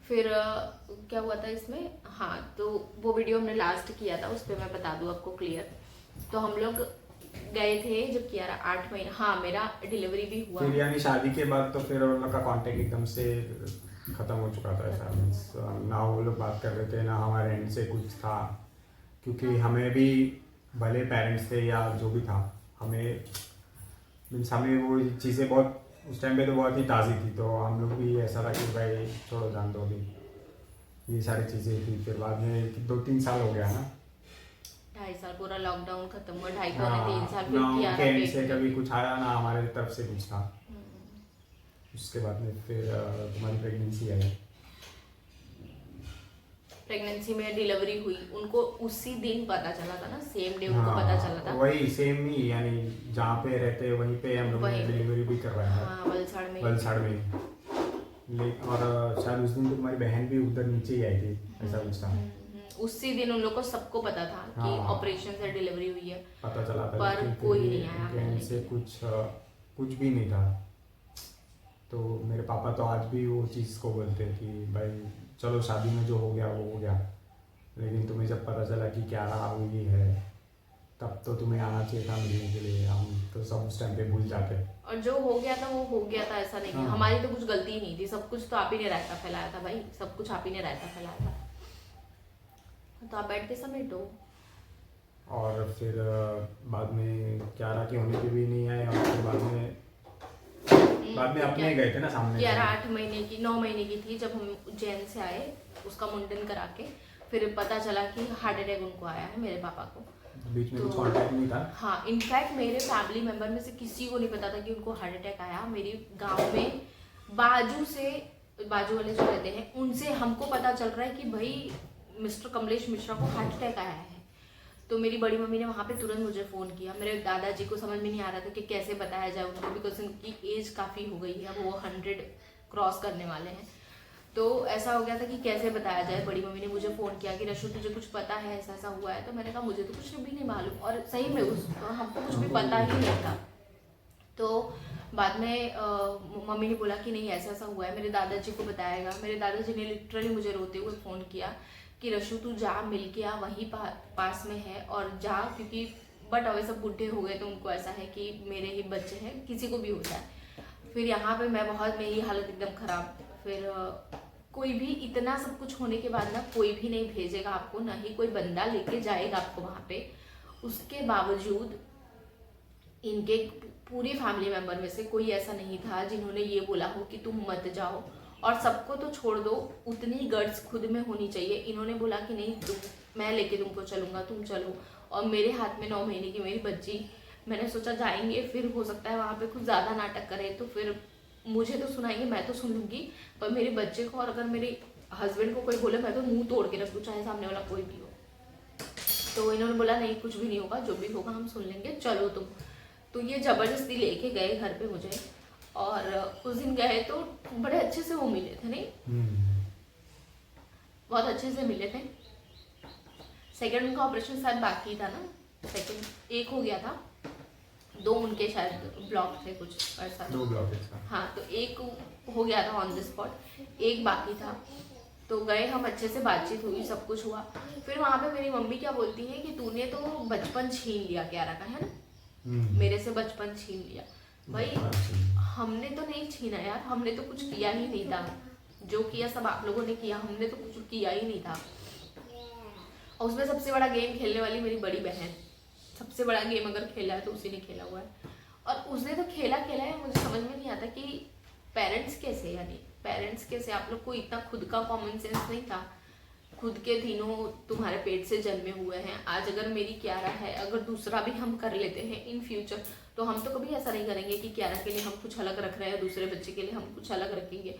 फिर क्या हुआ था इसमें, हाँ तो वो वीडियो हमने लास्ट किया था, उस पर मैं बता दूँ आपको क्लियर। तो हम लोग गए थे जब कियारा 8 महीने, हाँ मेरा डिलीवरी भी हुआ। फिर यानी शादी के बाद तो फिर उन लोग का कांटेक्ट एकदम से खत्म हो चुका था ऐसा, मीन्स ना वो लोग बात कर रहे थे ना हमारे एंड से कुछ था, क्योंकि हमें भी भले पेरेंट्स थे या जो भी था, हमें मीन्स हमें वो चीज़ें बहुत उस टाइम पे तो बहुत ही ताज़ी थी, तो हम लोग भी ऐसा था कि भाई छोड़ो जान दो अभी, ये सारी चीज़ें थी। फिर बाद में 2-3 साल हो गया ना, 2.5 साल पूरा लॉकडाउन खत्म हुआ, 2.5 पौने 3 हाँ साल ना फिर उनके कियारा एंड पेट से में। कभी कुछ आया ना हमारे तरफ से कुछ था। उसके बाद में फिर तुम्हारी प्रेगनेंसी आई। प्रेगनेंसी में डिलीवरी हुई, उनको उसी दिन पता चला था ना, सेम डे उनको पता चला था। वही सेम ही, यानी जहाँ पे रहते वहीं पे हम लोग ने वहीं पे। डिलीवरी भी करवाया था, हाँ वलसाड़ में। वलसाड़ में। और शायद उस दिन तो तुम्हारी बहन भी उधर नीचे ही आई थी, ऐसा कुछ था। उसी दिन उन लोग को सबको पता था कि हाँ। ऑपरेशन से डिलीवरी हुई है, पता चला था, पर लेकिन कोई फिर भी नहीं आया उनके end मिलने से के लिए। कुछ भी नहीं था। तो मेरे पापा तो आज भी वो चीज़ को बोलते हैं कि भाई चलो शादी में जो हो गया वो हो गया, लेकिन तुम्हें जब पता चला कि क्या रहा हुई है तब तो तुम्हें आना चाहिए था मिलने के लिए। हम तो सब उस टाइम पे भूल जाते। और जो हो गया था वो हो गया था, ऐसा नहीं है। हाँ। हमारी तो कुछ गलती ही नहीं थी, सब कुछ तो आप ही ने रायता फैलाया था भाई, सब कुछ आप ही ने रायता फैलाया था, तो आप बैठ के समेटो। और फिर बाद में क्यारा के होने पे भी नहीं आए, और फिर बाद में अपने गए थे ना सामने। 8 महीने की 9 महीने की थी जब हम उज्जैन से आए, उसका मुंडन करा के फिर पता चला कि हार्ट अटैक उनको आया है, मेरे पापा को। बीच में तो कुछ कांटेक्ट नहीं था। हाँ, इनफैक्ट मेरे फैमिली मेंबर में से किसी को नहीं पता था कि उनको हार्ट अटैक आया। मेरी गांव में बाजू वाले जो रहते हैं उनसे हमको पता चल रहा है कि भाई मिस्टर कमलेश मिश्रा को हार्ट अटैक आया है। तो मेरी बड़ी मम्मी ने वहाँ पे तुरंत मुझे फ़ोन किया। मेरे दादाजी को समझ में नहीं आ रहा था कि कैसे बताया जाए उनको, बिकॉज उनकी एज काफ़ी हो गई है, वो 100 क्रॉस करने वाले हैं। तो ऐसा हो गया था कि कैसे बताया जाए। बड़ी मम्मी ने मुझे फ़ोन किया कि रशु तुझे कुछ पता है, ऐसा ऐसा हुआ है। तो मैंने कहा मुझे तो कुछ भी नहीं मालूम, और सही में हमको कुछ भी पता ही नहीं था। तो बाद में मम्मी ने बोला कि नहीं ऐसा ऐसा हुआ है, मेरे दादाजी को बताएगा। मेरे दादाजी ने लिटरली मुझे रोते हुए फ़ोन किया कि रशु तू जा, मिल के आ, वहीं पास में है और जा, क्योंकि बट अवे सब बुढ़े हो गए तो उनको ऐसा है कि मेरे ही बच्चे हैं, किसी को भी हो जाए। फिर यहाँ पे मैं बहुत, मेरी हालत एकदम ख़राब। फिर कोई भी इतना सब कुछ होने के बाद ना कोई भी नहीं भेजेगा आपको, ना ही कोई बंदा लेके जाएगा आपको वहाँ पे। उसके बावजूद इनके पूरे फैमिली मेंबर में से कोई ऐसा नहीं था जिन्होंने ये बोला हो कि तुम मत जाओ। और सबको तो छोड़ दो, उतनी गट्स खुद में होनी चाहिए। इन्होंने बोला कि नहीं मैं लेके तुमको चलूंगा, तुम चलो। और मेरे हाथ में 9 महीने की मेरी बच्ची, मैंने सोचा जाएंगे, फिर हो सकता है वहाँ पे कुछ ज़्यादा नाटक करे तो फिर मुझे तो सुनाएंगे, मैं तो सुन लूँगी, पर मेरे बच्चे को और अगर मेरे हस्बैंड को कोई बोले मैं तो मुंह तोड़ के रख दूँ, चाहे सामने वाला कोई भी हो। तो इन्होंने बोला नहीं कुछ भी नहीं होगा, जो भी होगा हम सुन लेंगे, चलो तुम। तो ये ज़बरदस्ती लेके गए घर पे मुझे, और उस दिन गए तो बड़े अच्छे से वो मिले थे, नहीं बहुत अच्छे से मिले थे। सेकंड उनका ऑपरेशन शायद बाकी था ना, सेकंड एक हो गया था, 2 उनके शायद ब्लॉक थे कुछ ऐसा। 2 ब्लॉक हाँ, तो एक हो गया था ऑन द स्पॉट, एक बाकी था। तो गए हम, अच्छे से बातचीत हुई, सब कुछ हुआ। फिर वहाँ पे मेरी मम्मी क्या बोलती है कि तूने तो बचपन छीन लिया क्यारा का, है ना, मेरे से बचपन छीन लिया। भाई हमने तो नहीं छीना यार, हमने तो कुछ किया ही नहीं था, जो किया सब आप लोगों ने किया, हमने तो कुछ किया ही नहीं था। और उसमें सबसे बड़ा गेम खेलने वाली मेरी बड़ी बहन, सबसे बड़ा गेम अगर खेला है तो उसी ने खेला हुआ है। और उसने तो खेला है, मुझे समझ में नहीं आता कि पेरेंट्स कैसे, यानी पेरेंट्स कैसे, आप लोग को इतना खुद का कॉमन सेंस नहीं था। खुद के तीनों तुम्हारे पेट से जन्मे हुए हैं। आज अगर मेरी क्यारा है, अगर दूसरा भी हम कर लेते हैं इन फ्यूचर, तो हम तो कभी ऐसा नहीं करेंगे कि क्यारा के लिए हम कुछ अलग रख रहे हैं, दूसरे बच्चे के लिए हम कुछ अलग रखेंगे।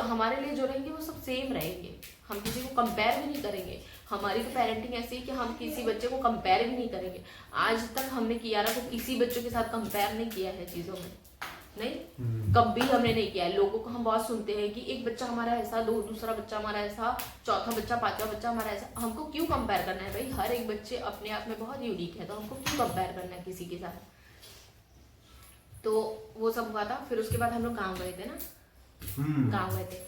हमारे लिए जो रहेंगे वो सब सेम रहेंगे, हम किसी को कंपेयर भी नहीं करेंगे। हमारी तो पेरेंटिंग ऐसी है कि हम किसी बच्चे को कंपेयर भी नहीं करेंगे। आज तक हमने क्यारा को किसी बच्चों के साथ कंपेयर नहीं किया है चीज़ों में, नहीं कभी हमने नहीं किया है। लोगों को हम बहुत सुनते हैं कि एक बच्चा हमारा ऐसा, दूसरा बच्चा हमारा ऐसा, चौथा बच्चा, पांचवा बच्चा हमारा ऐसा। हमको क्यों कंपेयर करना है भाई, हर एक बच्चे अपने आप में बहुत यूनिक है, तो हमको क्यों कंपेयर करना है किसी के साथ। तो वो सब हुआ था। फिर उसके बाद हम लोग गाँव गए थे ना, गाँव गए थे।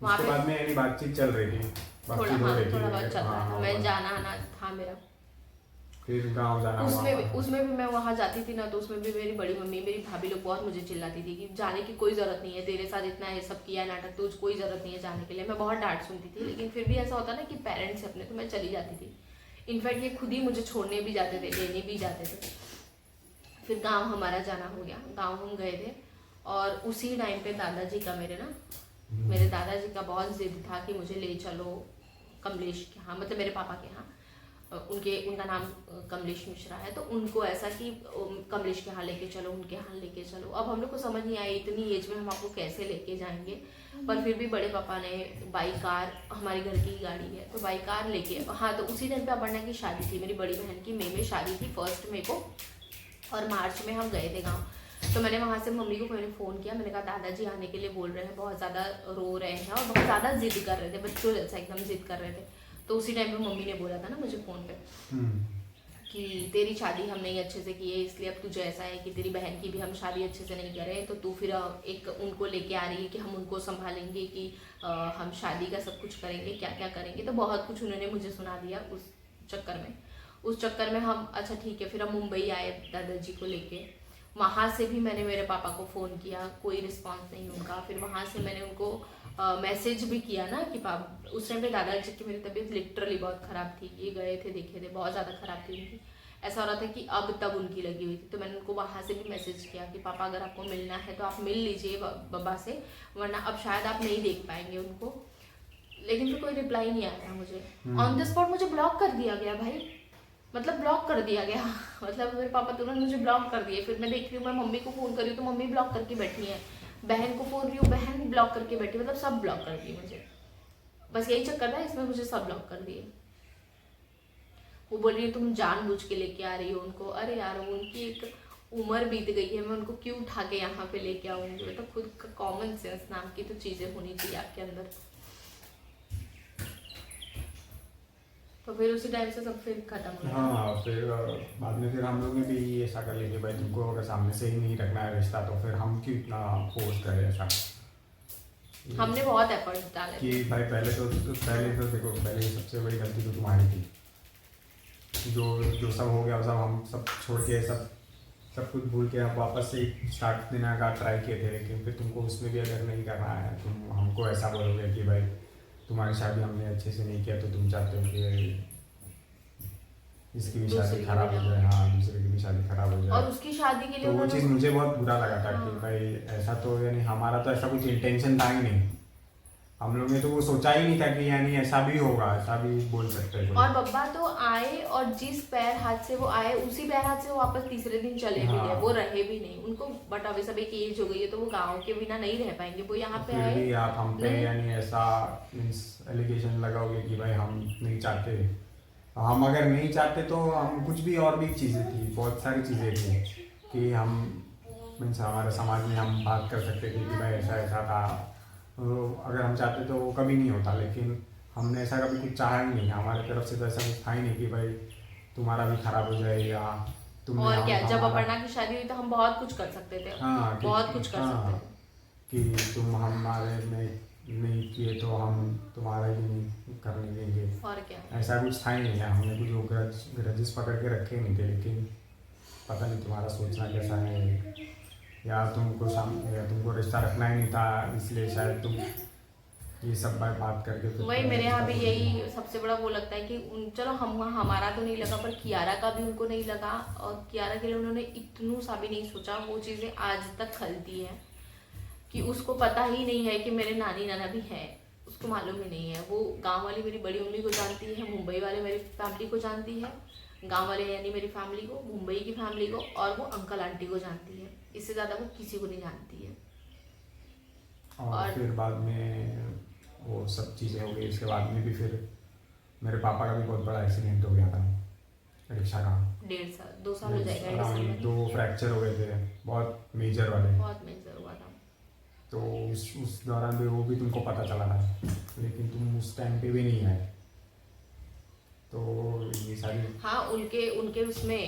वहाँ उसके पे बाद में यानी बातचीत चल रही थी, थोड़ा बातचीत हो रही थी। थोड़ा बहुत चल रहा था, हाँ, मैं जाना आना था मेरा। फिर गाँव जाना उसमें भी मैं वहाँ जाती थी ना, तो उसमें भी मेरी बड़ी मम्मी मेरी भाभी लोग बहुत मुझे चिल्लाती थी कि जाने की कोई ज़रूरत नहीं है, तेरे साथ इतना ये सब किया नाटक, तो कोई ज़रूरत नहीं है जाने के लिए। मैं बहुत डांट सुनती थी, लेकिन फिर भी ऐसा होता ना कि पेरेंट्स अपने, तो मैं चली जाती थी। इनफैक्ट ये खुद ही मुझे छोड़ने भी जाते थे, लेने भी जाते थे। फिर गाँव हमारा जाना हो गया, गाँव हम गए थे, और उसी टाइम पे दादाजी का मेरे दादाजी का बहुत जिद था कि मुझे ले चलो कमलेश के यहाँ, मतलब मेरे पापा के यहाँ। उनका नाम कमलेश मिश्रा है, तो उनको ऐसा कि कमलेश के यहाँ लेके चलो, उनके यहाँ लेके चलो। अब हम लोग को समझ नहीं आई इतनी एज में हम आपको कैसे लेके जाएंगे, पर फिर भी बड़े पापा ने बाई कार, हमारे घर की गाड़ी है तो बाई कार लेके, हाँ तो उसी टाइम पे अपर्णा की शादी थी, मेरी बड़ी बहन की मई में शादी थी, 1 मई को, और मार्च में हम गए थे गाँव। तो मैंने वहाँ से मम्मी को पहले फ़ोन किया, मैंने कहा दादाजी आने के लिए बोल रहे हैं, बहुत ज़्यादा रो रहे हैं और बहुत ज़्यादा जिद कर रहे थे, बच्चों जैसा एकदम जिद कर रहे थे। तो उसी टाइम पे मम्मी ने बोला था ना मुझे फ़ोन पे कि तेरी शादी हम नहीं अच्छे से की है, इसलिए अब तुझे ऐसा है कि तेरी बहन की भी हम शादी अच्छे से नहीं करें, तो तू फिर एक उनको लेके आ रही है कि हम उनको संभालेंगे, कि हम शादी का सब कुछ करेंगे, क्या क्या करेंगे। तो बहुत कुछ उन्होंने मुझे सुना दिया उस चक्कर में हम, अच्छा ठीक है, फिर हम मुंबई आए दादाजी को लेके। वहाँ से भी मैंने मेरे पापा को फ़ोन किया, कोई रिस्पांस नहीं उनका। फिर वहाँ से मैंने उनको मैसेज भी किया ना कि पापा, उस टाइम पे दादाजी की मेरी तबीयत लिटरली बहुत ख़राब थी, ये गए थे देखे थे, बहुत ज़्यादा ख़राब थी उनकी, ऐसा हो रहा था कि अब तब उनकी लगी हुई थी। तो मैंने उनको वहाँ से भी मैसेज किया कि पापा अगर आपको मिलना है तो आप मिल लीजिए बाबा से, वरना अब शायद आप नहीं देख पाएंगे उनको। लेकिन फिर कोई रिप्लाई नहीं आया मुझे, ऑन द स्पॉट मुझे ब्लॉक कर दिया गया भाई, मतलब ब्लॉक कर दिया गया मतलब मेरे पापा तुरंत मुझे ब्लॉक कर दिए। फिर मैं देख रही हूँ, मैं मम्मी को फ़ोन कर रही हूँ तो मम्मी ब्लॉक करके बैठी है, बहन को फ़ोन रही हूँ, बहन ब्लॉक करके बैठी, मतलब सब ब्लॉक कर दिए मुझे। बस यही चक्कर था, इसमें मुझे सब ब्लॉक कर दिए। वो बोल रही है तुम जानबूझ के लेके आ रही हो उनको। अरे यार, उनकी एक उम्र बीत गई है, मैं उनको क्यों उठा के यहाँ पे लेके आऊँगी? तो खुद का कॉमन सेंस नाम की तो चीज़ें होनी चाहिए आपके अंदर। तो फिर उसी टाइम से सब फिर खत्म हो गया। हाँ, फिर बाद में फिर हम लोग ने भी ऐसा कर लिया कि भाई तुमको अगर सामने से ही नहीं रखना है रिश्ता, तो फिर हम क्यों इतना फोर्स करें ऐसा। हमने बहुत एफर्ट्स डाले कि भाई पहले तो देखो, पहले सबसे बड़ी गलती तो तुम्हारी थी। जो सब हो गया, सब हम सब छोड़ के सब कुछ भूल के आप वापस से स्टार्ट देने का ट्राई किए थे, लेकिन फिर तुमको उसमें भी अगर नहीं करना है, तुम हमको ऐसा बोलोगे कि भाई तुम्हारी शादी हमने अच्छे से नहीं किया, तो तुम चाहते हो कि इसकी भी शादी खराब हो जाए। हाँ, दूसरे की भी शादी खराब हो जाए, और उसकी शादी के लिए तो वो चीज़ मुझे बहुत बुरा लगा था कि भाई ऐसा तो यानी हमारा तो ऐसा कुछ इंटेंशन था ही नहीं। हम लोग ने तो वो सोचा ही नहीं था कि यानी ऐसा भी होगा, ऐसा भी बोल सकते हैं। और बब्बा तो आए, और जिस पैर हाथ से वो आए उसी पैर हाथ से वो वापस तीसरे दिन चले भी गए, वो रहे भी नहीं उनको। बट अभी सब एक एज हो गई है, तो वो गाँव के बिना नहीं रह पाएंगे, वो यहाँ पे आए। भी आप हम पे यानी ऐसा मीन्स एलिगेशन लगाओगे कि भाई हम नहीं चाहते। हम अगर नहीं चाहते तो हम कुछ भी, और भी चीज़ें थी, बहुत सारी चीज़ें थी कि हम मीन्स हमारे समाज में हम बात कर सकते थे कि भाई ऐसा ऐसा था। अगर हम चाहते तो वो कभी नहीं होता, लेकिन हमने ऐसा कभी कुछ चाहा ही नहीं। हमारे तरफ से तो ऐसा कुछ था ही नहीं कि भाई तुम्हारा भी खराब हो जाए या तुम। और क्या, जब अपर्णा की शादी हुई तो हम बहुत कुछ कर सकते थे। हाँ, बहुत कुछ कर सकते थे कि तुम हमारे में नहीं किए तो हम तुम्हारा ही नहीं करने देंगे। और क्या, ऐसा कुछ था ही नहीं है। हमने कुछ वो ग्रजेस पकड़ के रखे ही नहीं थे, लेकिन पता नहीं तुम्हारा सोचना कैसा है, या तुमको रिश्ता रखना ही नहीं था, इसलिए शायद तुम ये सब बात करके। वही मेरे यहाँ भी यही सबसे बड़ा वो लगता है कि चलो हमारा तो नहीं लगा, पर कियारा का भी उनको नहीं लगा, और कियारा के लिए उन्होंने इतनू सा भी नहीं सोचा। वो चीज़ें आज तक खलती हैं कि उसको पता ही नहीं है कि मेरे नानी नाना भी हैं, उसको मालूम ही नहीं है। वो गांव वाली मेरी बड़ी मम्मी को जानती है, मुंबई वाले मेरी फैमिली को जानती है, गांव वाले यानी मेरी फैमिली को, मुंबई की फैमिली को, और वो अंकल आंटी को जानती है। इससे ज़्यादा वो किसी को नहीं जानती है। और फिर बाद में वो सब चीज़ें हो गई। इसके बाद में भी फिर मेरे पापा का भी बहुत बड़ा एक्सीडेंट हो गया था रिक्शा का। 1.5 साल 2 साल हो जाएगा। 2 फ्रैक्चर हो गए थे, बहुत मेजर वाले, बहुत मेजर हुआ था। तो उस दौरान भी वो भी तुमको पता चला था, लेकिन तुम उस टाइम पे भी नहीं आए। तो ये सारी हाँ, उनके उनके उसमें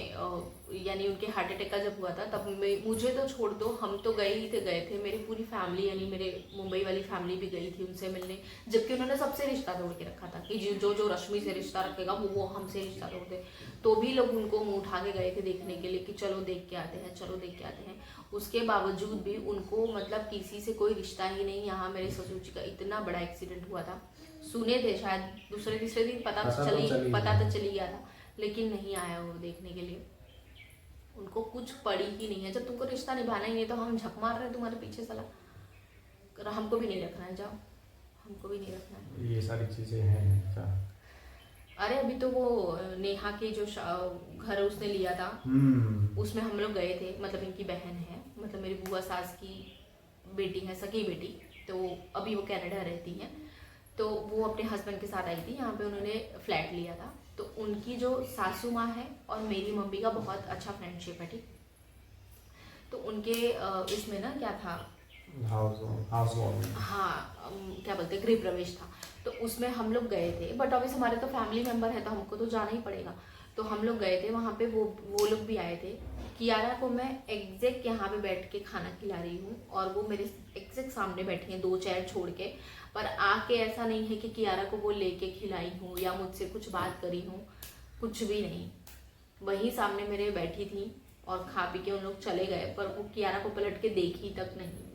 यानी उनके हार्ट अटैक का जब हुआ था तब मुझे तो छोड़ दो, हम तो गए थे, मेरी पूरी फैमिली यानी मेरे मुंबई वाली फैमिली भी गई थी उनसे मिलने, जबकि उन्होंने सबसे रिश्ता तोड़ के रखा था कि जो जो रश्मि से रिश्ता रखेगा वो हमसे रिश्ता तोड़ दे। तो भी लोग उनको मुँह उठा के गए थे देखने के लिए कि चलो देख के आते हैं, चलो देख के आते हैं। उसके बावजूद भी उनको मतलब किसी से कोई रिश्ता ही नहीं। यहाँ मेरे ससुर जी का इतना बड़ा एक्सीडेंट हुआ था, सुने थे शायद दूसरे तीसरे दिन पता तो चली गया था, लेकिन नहीं आया वो देखने के लिए। उनको कुछ पड़ी ही नहीं है। जब तुमको रिश्ता निभाना ही नहीं तो हम झक मार रहे हैं तुम्हारे पीछे, साला हमको भी नहीं रखना है, जाओ हमको भी नहीं रखना है। ये सारी चीजें हैं क्या? अरे अभी तो वो नेहा के जो घर उसने लिया था उसमें हम लोग गए थे, मतलब इनकी बहन है, मतलब मेरी बुआ सास की बेटी है, सगी बेटी, तो अभी वो कनाडा रहती है। तो वो अपने हस्बैंड के साथ आई थी यहाँ पे, उन्होंने फ्लैट लिया था। तो उनकी जो सासू माँ है और मेरी मम्मी का बहुत अच्छा फ्रेंडशिप है, ठीक। तो उनके इसमें ना क्या था, हाउस वार्मिंग, हाँ क्या बोलते हैं, गृह प्रवेश था। तो उसमें हम लोग गए थे, बट ऑब्वियस हमारे तो फैमिली मेम्बर है तो हमको तो जाना ही पड़ेगा। तो हम लोग गए थे वहाँ पे, वो लोग भी आए थे। कियारा को मैं एग्जैक्ट यहाँ पे बैठ के खाना खिला रही हूँ और वो मेरे एग्जैक्ट सामने बैठी हैं 2 चेयर छोड़ के, पर आके ऐसा नहीं है कि कियारा को वो लेके खिलाई हूँ या मुझसे कुछ बात करी हूँ, कुछ भी नहीं। वहीं सामने मेरे बैठी थी और खा पी के उन लोग चले गए, पर वो कियारा को पलट के देखी तक नहीं।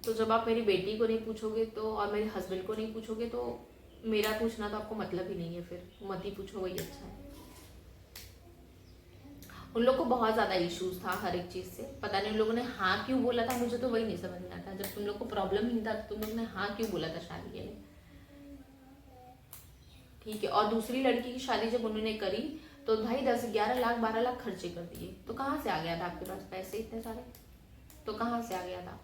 तो जब आप मेरी बेटी को नहीं पूछोगे तो और मेरे हस्बैंड को नहीं पूछोगे तो मेरा पूछना तो आपको मतलब ही नहीं है, फिर मत ही पूछो, वही अच्छा है। उन लोग को बहुत ज़्यादा इश्यूज था हर एक चीज़ से, पता नहीं उन लोगों ने हाँ क्यों बोला था, मुझे तो वही नहीं समझ में आता। जब तुम लोग को प्रॉब्लम ही नहीं था तो तुम लोग ने हाँ क्यों बोला था शादी के लिए, ठीक है। और दूसरी लड़की की शादी जब उन्होंने करी तो भाई 10-11 लाख 12 लाख खर्चे कर दिए, तो कहाँ से आ गया था आपके पास पैसे इतने सारे, तो कहाँ से आ गया था,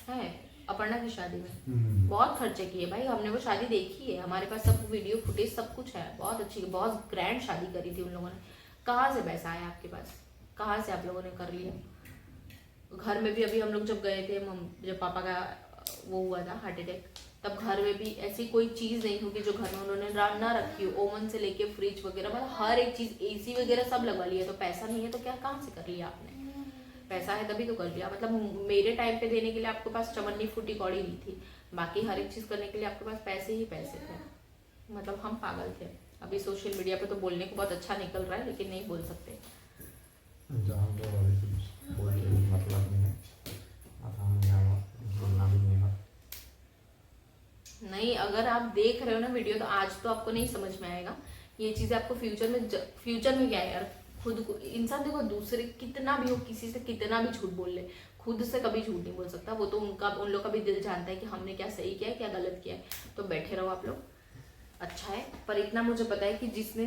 है। अपर्णा की शादी में बहुत खर्चे किए भाई, हमने वो शादी देखी है, हमारे पास सब वीडियो फुटेज सब कुछ है, बहुत अच्छी बहुत ग्रैंड शादी करी थी उन लोगों ने। कहाँ से पैसा आया आपके पास, कहाँ से आप लोगों ने कर लिया। घर में भी अभी हम लोग जब गए थे, जब पापा का वो हुआ था हार्ट अटैक, तब घर में भी ऐसी कोई चीज़ नहीं होगी जो घर में उन्होंने ना रखी हो, ओवन से लेके फ्रिज वगैरह, मतलब हर एक चीज़, एसी वगैरह सब लगवा लिया। तो पैसा नहीं है तो क्या कहाँ से कर लिया आपने, पैसा है तभी तो कर लिया। मतलब मेरे टाइम पे देने के लिए आपके पास चमन्नी फूटी कौड़ी नहीं थी, बाकी हर एक चीज़ करने के लिए आपके पास पैसे ही पैसे थे। मतलब हम पागल थे। अभी सोशल मीडिया पे तो बोलने को बहुत अच्छा निकल रहा है, लेकिन नहीं बोल सकते। मतलब नहीं है, बोलना भी नहीं है। नहीं, अगर आप देख रहे हो ना वीडियो तो आज तो आपको नहीं समझ में आएगा ये चीज़ें, आपको फ्यूचर में क्या है यार। खुद को इंसान देखो, दूसरे कितना भी हो, किसी से कितना भी झूठ बोल ले, खुद से कभी झूठ नहीं बोल सकता। वो तो उन लोग का भी दिल जानता है कि हमने क्या सही किया है क्या गलत किया है। तो बैठे रहो आप लोग, अच्छा है। पर इतना मुझे पता है कि जिसने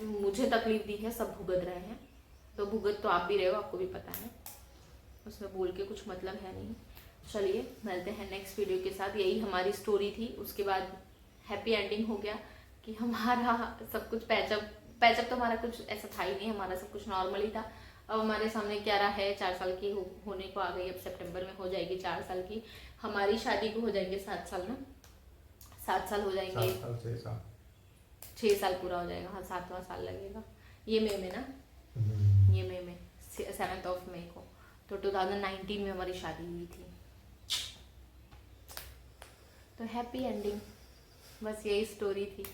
मुझे तकलीफ दी है सब भुगत रहे हैं, तो भुगत तो आप भी रहे हो, आपको भी पता है, उसमें बोल के कुछ मतलब है नहीं। चलिए मिलते हैं नेक्स्ट वीडियो के साथ। यही हमारी स्टोरी थी, उसके बाद हैप्पी एंडिंग हो गया कि हमारा सब कुछ पैचअप तो हमारा कुछ ऐसा था ही नहीं, हमारा सब कुछ नॉर्मल ही था। अब हमारे सामने कियारा है, 4 साल की होने को आ गई, अब सितंबर में हो जाएगी 4 साल की। हमारी शादी को हो जाएंगे 7 साल ना, 7 साल हो जाएंगे, 6 साल पूरा हो जाएगा, हाँ 7वां साल लगेगा ये मई में ना, ये मई में 7 मई को। तो 2019 में हमारी शादी हुई थी। तो हैप्पी एंडिंग, बस यही स्टोरी थी।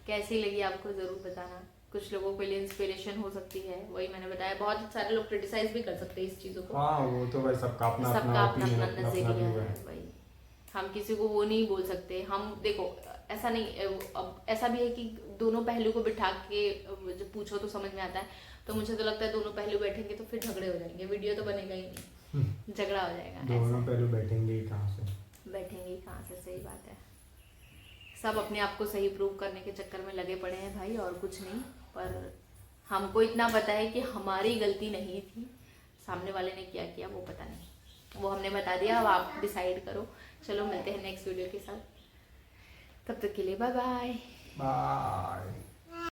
कैसी लगी आपको ज़रूर बताना, कुछ लोगों के लिए इंस्पिरेशन हो सकती है, वही मैंने बताया। बहुत सारे लोग क्रिटिसाइज भी कर सकते हैं इस चीज़ों को, हाँ वो तो भाई सबका अपना नजरिया है भाई, हम किसी को वो नहीं बोल सकते। हम देखो ऐसा नहीं, अब ऐसा भी है कि दोनों पहलू को बिठा के जब पूछो तो समझ में आता है। तो मुझे तो लगता है दोनों पहलू बैठेंगे तो फिर झगड़े हो जाएंगे, वीडियो तो बनेगा ही नहीं, झगड़ा हो जाएगा। दोनों पहलू बैठेंगे ही कहाँ से, सही बात है। सब अपने आप को सही प्रूव करने के चक्कर में लगे पड़े हैं भाई, और कुछ नहीं। पर हमको इतना पता है कि हमारी गलती नहीं थी, सामने वाले ने क्या किया वो पता नहीं, वो हमने बता दिया, अब आप डिसाइड करो। चलो मिलते हैं नेक्स्ट वीडियो के साथ, तब तक के लिए बाय बाय।